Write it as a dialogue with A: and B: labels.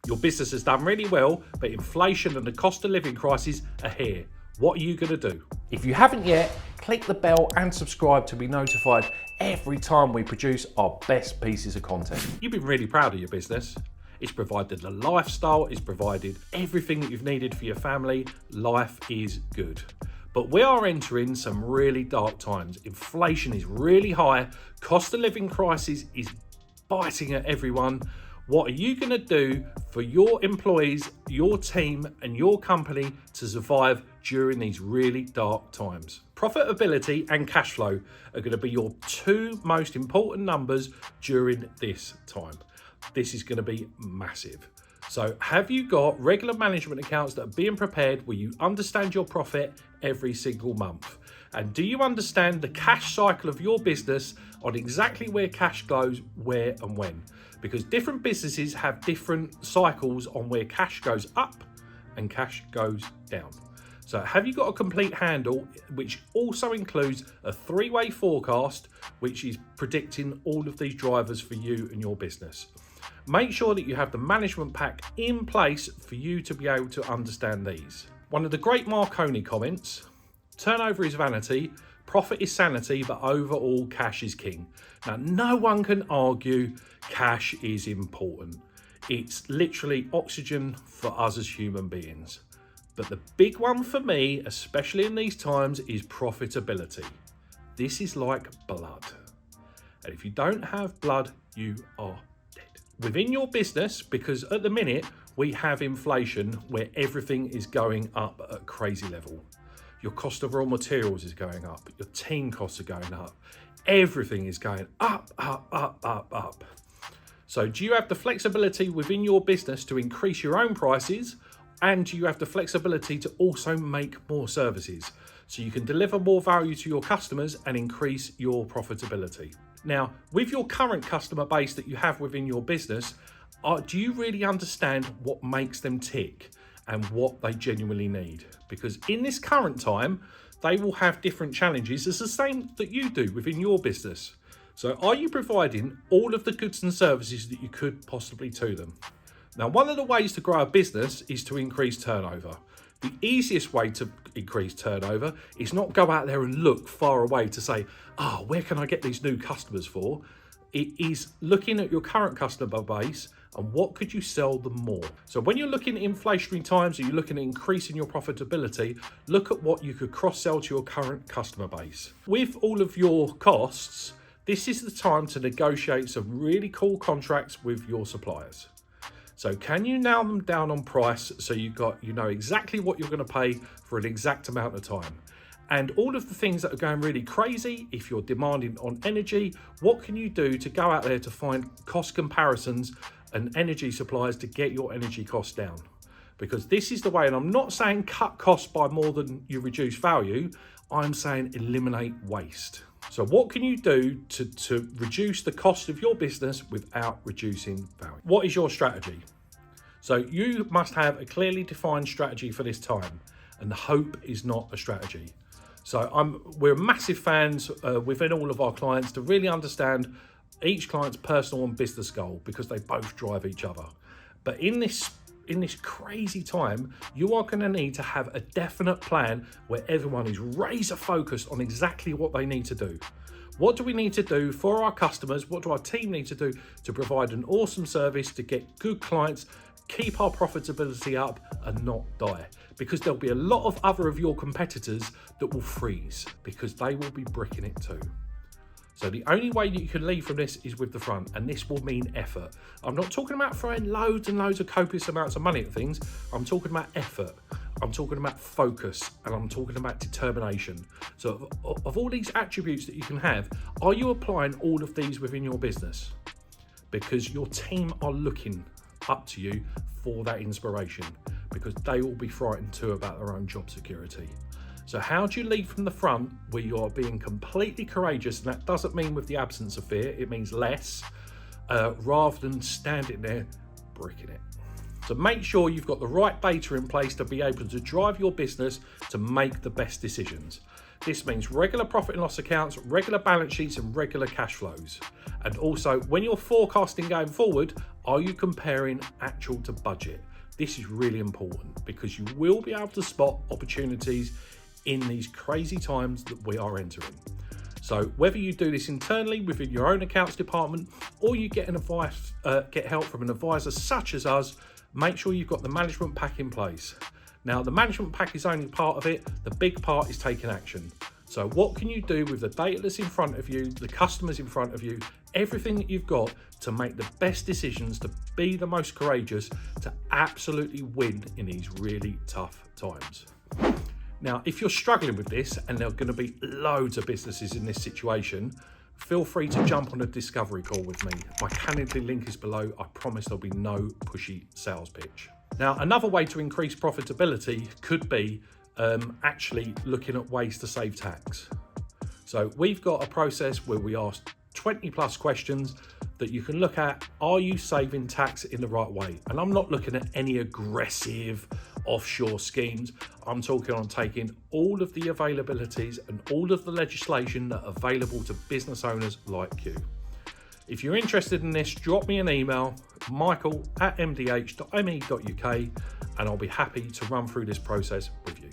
A: Your business has done really well, but inflation and the cost of living crisis are here. What are you going to do?
B: If you haven't yet, click the bell and subscribe to be notified every time we produce our best pieces of content.
A: You've been really proud of your business. It's provided the lifestyle, it's provided everything that you've needed for your family. Life is good. But we are entering some really dark times. Inflation is really high. Cost of living crisis is biting at everyone. What are you going to do for your employees, your team, and your company to survive during these really dark times? Profitability and cash flow are going to be your two most important numbers during this time. This is going to be massive. So have you got regular management accounts that are being prepared where you understand your profit every single month? And do you understand the cash cycle of your business on exactly where cash goes, where and when? Because different businesses have different cycles on where cash goes up and cash goes down. So have you got a complete handle, which also includes a three-way forecast, which is predicting all of these drivers for you and your business? Make sure that you have the management pack in place for you to be able to understand these. One of the great Marconi comments, turnover is vanity, profit is sanity, but overall cash is king. Now, no one can argue cash is important. It's literally oxygen for us as human beings. But the big one for me, especially in these times, is profitability. This is like blood. And if you don't have blood, you are dead. Within your business, because at the minute, we have inflation where everything is going up at a crazy level. Your cost of raw materials is going up. Your team costs are going up. Everything is going up, up, up, up, up. So do you have the flexibility within your business to increase your own prices? And do you have the flexibility to also make more services so you can deliver more value to your customers and increase your profitability? Now, with your current customer base that you have within your business, do you really understand what makes them tick and what they genuinely need? Because in this current time, they will have different challenges. It's the same that you do within your business. So are you providing all of the goods and services that you could possibly to them? Now, one of the ways to grow a business is to increase turnover. The easiest way to increase turnover is not go out there and look far away to say, where can I get these new customers for? It is looking at your current customer base and what could you sell them more. So when you're looking at inflationary times and you're looking at increasing your profitability, look at what you could cross-sell to your current customer base. With all of your costs, this is the time to negotiate some really cool contracts with your suppliers. So can you nail them down on price so you know exactly what you're going to pay for an exact amount of time? And all of the things that are going really crazy, if you're demanding on energy, what can you do to go out there to find cost comparisons and energy suppliers to get your energy costs down? Because this is the way, and I'm not saying cut costs by more than you reduce value, I'm saying eliminate waste. So what can you do to reduce the cost of your business without reducing value? What is your strategy? So you must have a clearly defined strategy for this time, and the hope is not a strategy. So we're massive fans within all of our clients to really understand each client's personal and business goal because they both drive each other. But in this crazy time, you are going to need to have a definite plan where everyone is razor focused on exactly what they need to do. What do we need to do for our customers? What do our team need to do to provide an awesome service to get good clients, keep our profitability up and not die? Because there'll be a lot of other of your competitors that will freeze because they will be bricking it too. So the only way that you can lead from this is with the front, and this will mean effort. I'm not talking about throwing loads and loads of copious amounts of money at things. I'm talking about effort. I'm talking about focus, and I'm talking about determination. So of all these attributes that you can have, are you applying all of these within your business? Because your team are looking up to you for that inspiration, because they will be frightened too about their own job security. So how do you lead from the front where you're being completely courageous? And that doesn't mean with the absence of fear, it means less, rather than standing there bricking it. So make sure you've got the right data in place to be able to drive your business to make the best decisions. This means regular profit and loss accounts, regular balance sheets, and regular cash flows. And also, when you're forecasting going forward, are you comparing actual to budget? This is really important because you will be able to spot opportunities in these crazy times that we are entering. So whether you do this internally within your own accounts department, or you get get help from an advisor such as us, make sure you've got the management pack in place. Now, the management pack is only part of it. The big part is taking action. So what can you do with the data that's in front of you, the customers in front of you, everything that you've got to make the best decisions, to be the most courageous, to absolutely win in these really tough times. Now, if you're struggling with this, and there are going to be loads of businesses in this situation, feel free to jump on a discovery call with me. My Calendly link is below. I promise there'll be no pushy sales pitch. Now, another way to increase profitability could be actually looking at ways to save tax. So we've got a process where we ask 20 plus questions that you can look at. Are you saving tax in the right way? And I'm not looking at any aggressive offshore schemes. I'm talking on taking all of the availabilities and all of the legislation that are available to business owners like you. If you're interested in this, drop me an email, michael@mdh.me.uk, and I'll be happy to run through this process with you.